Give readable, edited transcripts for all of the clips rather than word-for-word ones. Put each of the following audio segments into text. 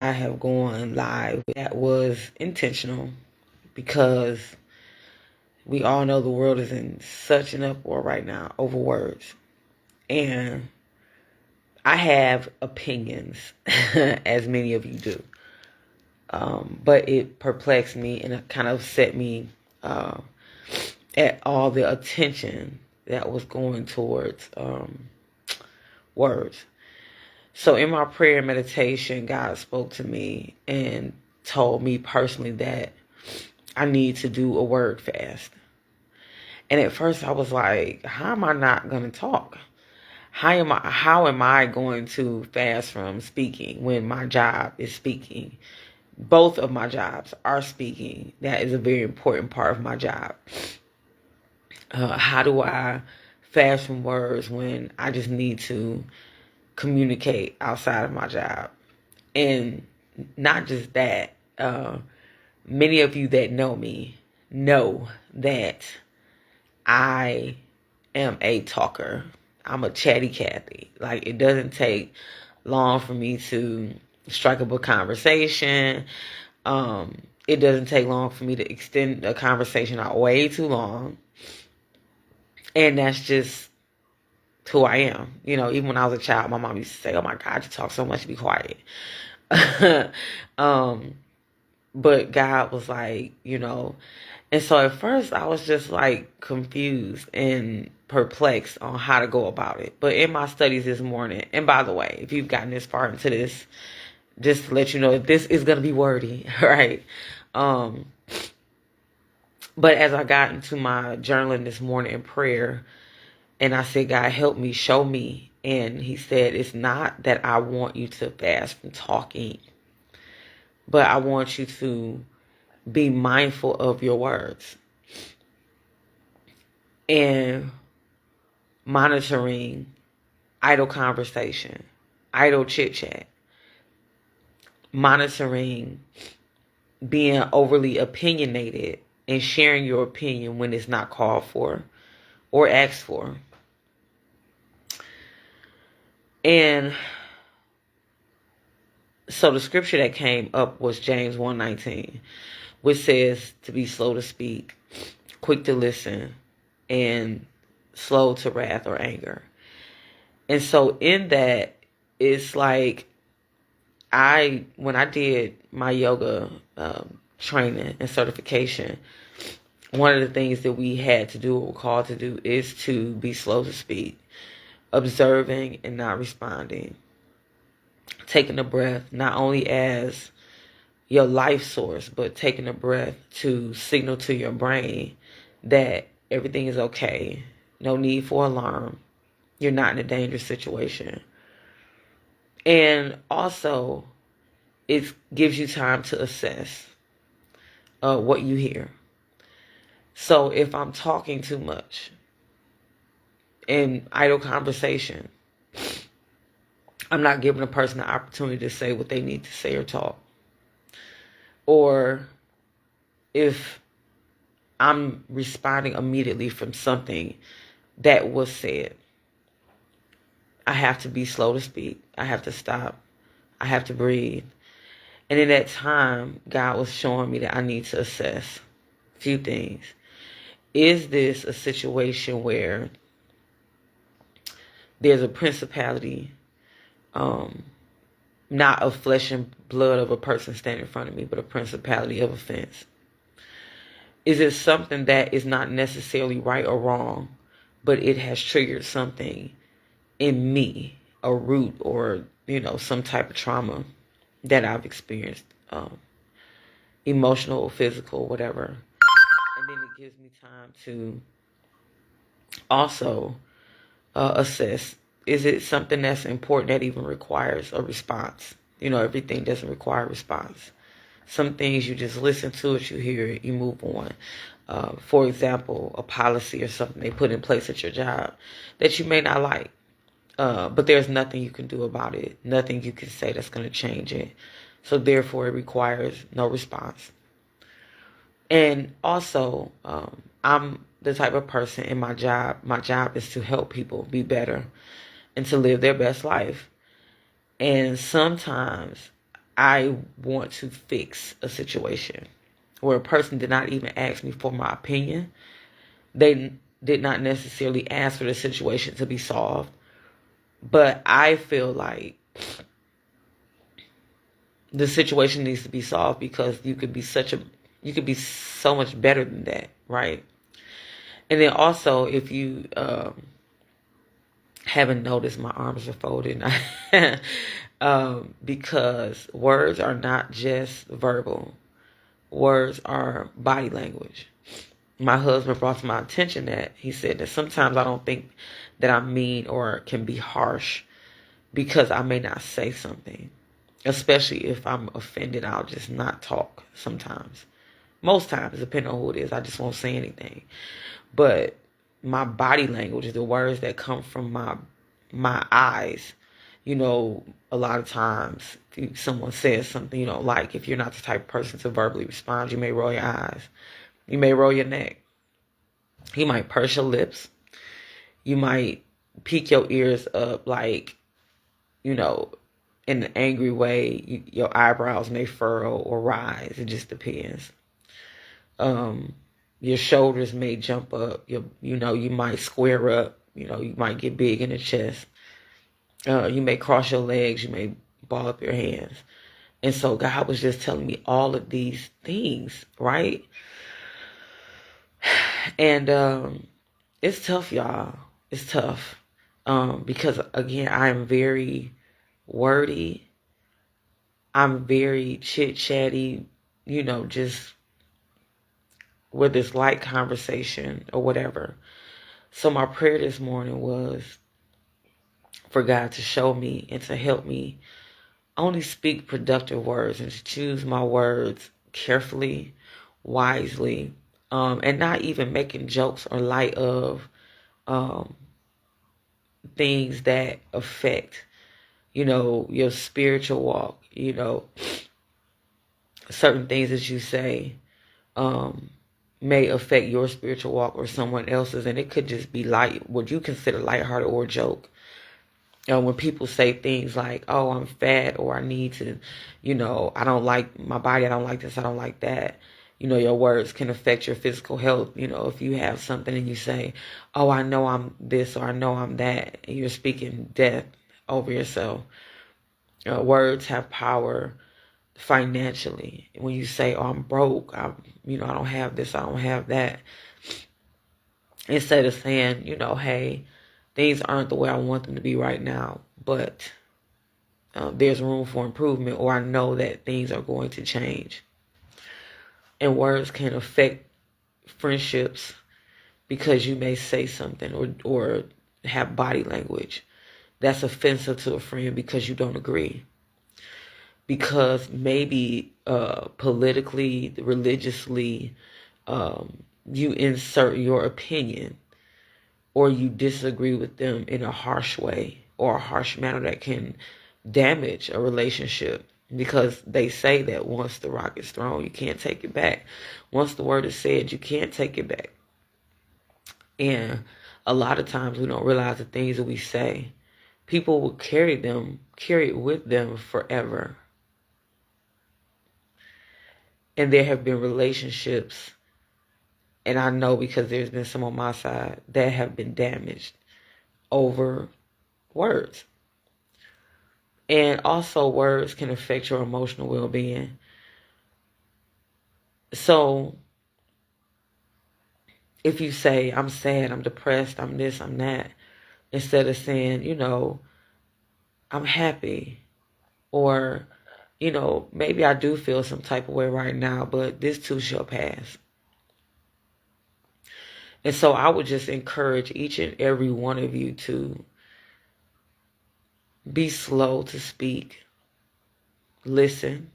I have gone live. That was intentional because we all know the world is in such an uproar right now over words. And I have opinions, as many of you do. But it perplexed me and it kind of set me at all the attention that was going towards words. So in my prayer and meditation, God spoke to me and told me personally that I need to do a word fast. And at first I was like, how am I not going to talk? How am I going to fast from speaking when my job is speaking? Both of my jobs are speaking. That is a very important part of my job. How do I fast from words when I just need to communicate outside of my job? And not just that, many of you that know me know that I am a talker. I'm a chatty Cathy. Like, it doesn't take long for me to strike up a conversation. It doesn't take long for me to extend a conversation out way too long. And that's just who I am. You know, even when I was a child, my mom used to say, oh my God, you talk so much, be quiet. But God was like, and so at first I was just like confused and perplexed on how to go about it. But in my studies this morning, and by the way, if you've gotten this far into this, just to let you know, this is going to be wordy, right? But as I got into my journaling this morning in prayer, and I said, God, help me, show me. And he said, it's not that I want you to fast from talking, but I want you to be mindful of your words and monitoring idle conversation, idle chit chat, monitoring being overly opinionated and sharing your opinion when it's not called for or asked for. And so the scripture that came up was James 1:19, which says to be slow to speak, quick to listen, and slow to wrath or anger. And so in that, it's like when I did my yoga training and certification, one of the things that we had to do, or were called to do, is to be slow to speak, observing and not responding, taking a breath, not only as your life source, but taking a breath to signal to your brain that everything is okay. No need for alarm. You're not in a dangerous situation. And also, it gives you time to assess what you hear. So if I'm talking too much in idle conversation, I'm not giving a person the opportunity to say what they need to say or talk. Or if I'm responding immediately from something that was said, I have to be slow to speak. I have to stop. I have to breathe. And in that time, God was showing me that I need to assess a few things. Is this a situation where there's a principality, not of flesh and blood of a person standing in front of me, but a principality of offense? Is it something that is not necessarily right or wrong, but it has triggered something in me, a root or, some type of trauma that I've experienced, emotional, physical, whatever. And then it gives me time to also assess, is it something that's important that even requires a response? Everything doesn't require a response. Some things you just listen to it, you hear it, you move on. For example, a policy or something they put in place at your job that you may not like. But there's nothing you can do about it. Nothing you can say that's going to change it. So therefore, it requires no response. And also, I'm the type of person in my job. My job is to help people be better and to live their best life. And sometimes I want to fix a situation where a person did not even ask me for my opinion. They did not necessarily ask for the situation to be solved. But I feel like the situation needs to be solved because you could be so much better than that, right? And then also, if you haven't noticed, my arms are folded. Because words are not just verbal. Words are body language. My husband brought to my attention that he said that sometimes I don't think that I'm mean or can be harsh because I may not say something. Especially if I'm offended, I'll just not talk sometimes. Most times, depending on who it is, I just won't say anything. But my body language, the words that come from my eyes, a lot of times if someone says something you don't like, if you're not the type of person to verbally respond, you may roll your eyes. You may roll your neck. You might purse your lips. You might peek your ears up like, in an angry way. Your eyebrows may furrow or rise. It just depends. Your shoulders may jump up. You might square up. You might get big in the chest. You may cross your legs. You may ball up your hands. And so God was just telling me all of these things, right? And it's tough, y'all. It's tough. Because, again, I'm very wordy. I'm very chit-chatty, just whether it's light conversation or whatever. So my prayer this morning was for God to show me and to help me only speak productive words and to choose my words carefully, wisely, and not even making jokes or light of things that affect, your spiritual walk, certain things that you say may affect your spiritual walk or someone else's, and it could just be light, what you consider lighthearted or a joke. When people say things like, oh, I'm fat, or I need to, I don't like my body, I don't like this, I don't like that. Your words can affect your physical health. If you have something and you say, oh, I know I'm this or I know I'm that, and you're speaking death over yourself. Words have power financially. When you say, oh, I'm broke, I don't have this, I don't have that. Instead of saying, hey, things aren't the way I want them to be right now, but there's room for improvement, or I know that things are going to change. And words can affect friendships because you may say something or have body language that's offensive to a friend because you don't agree. Because maybe politically, religiously, you insert your opinion, or you disagree with them in a harsh way or a harsh manner that can damage a relationship. Because they say that once the rock is thrown, you can't take it back. Once the word is said, you can't take it back. And a lot of times we don't realize the things that we say, people will carry it with them forever. And there have been relationships, and I know because there's been some on my side, that have been damaged over words. And also words can affect your emotional well-being. So if you say, I'm sad, I'm depressed, I'm this, I'm that, instead of saying, I'm happy, or, maybe I do feel some type of way right now, but this too shall pass. And so I would just encourage each and every one of you to be slow to speak, listen,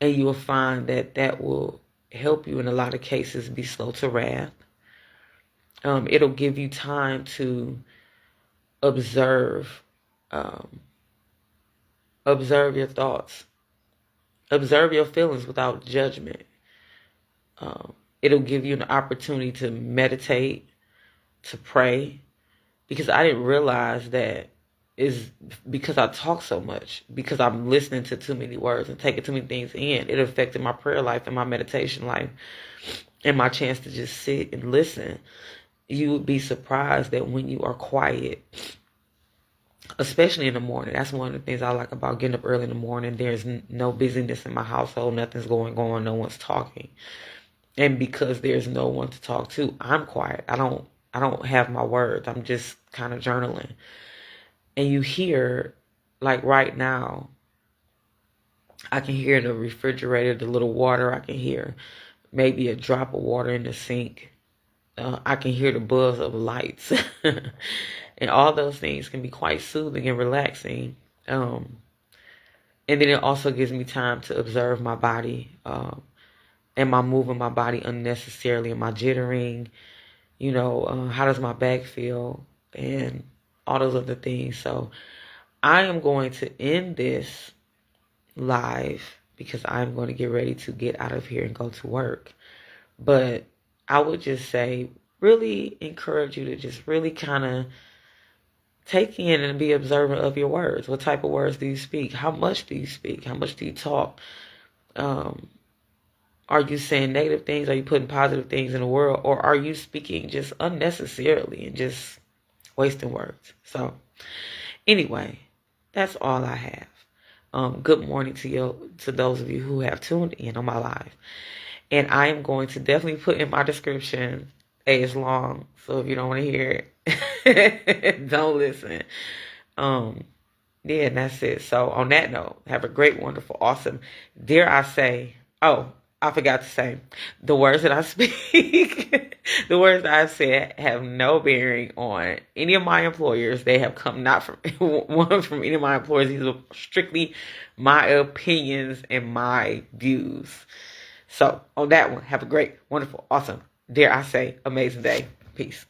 and you will find that will help you in a lot of cases be slow to wrath. It'll give you time to observe your thoughts, observe your feelings without judgment. It'll give you an opportunity to meditate, to pray, because I didn't realize that is because I talk so much, because I'm listening to too many words and taking too many things in. It affected my prayer life and my meditation life and my chance to just sit and listen. You would be surprised that when you are quiet, especially in the morning, that's one of the things I like about getting up early in the morning. There's no busyness in my household, nothing's going on, no one's talking. And because there's no one to talk to, I'm quiet. I don't have my words. I'm just kind of journaling. And you hear, like right now, I can hear the refrigerator, the little water. I can hear maybe a drop of water in the sink. I can hear the buzz of lights. And all those things can be quite soothing and relaxing. And then it also gives me time to observe my body. Am I moving my body unnecessarily? Am I jittering? How does my back feel? And all those other things. So I am going to end this live because I'm going to get ready to get out of here and go to work. But I would just say, really encourage you to just really kind of take in and be observant of your words. What type of words do you speak? How much do you speak? How much do you talk? Are you saying negative things? Are you putting positive things in the world? Or are you speaking just unnecessarily and just wasting words? So anyway, that's all I have. Good morning to those of you who have tuned in on my live. And I am going to definitely put in my description, A is long, so if you don't want to hear it, don't listen. And that's it. So on that note, have a great, wonderful, awesome, dare I say, I forgot to say, the words that I speak, the words that I've said have no bearing on any of my employers. They have come not from from any of my employers. These are strictly my opinions and my views. So on that one, have a great, wonderful, awesome, dare I say, amazing day. Peace.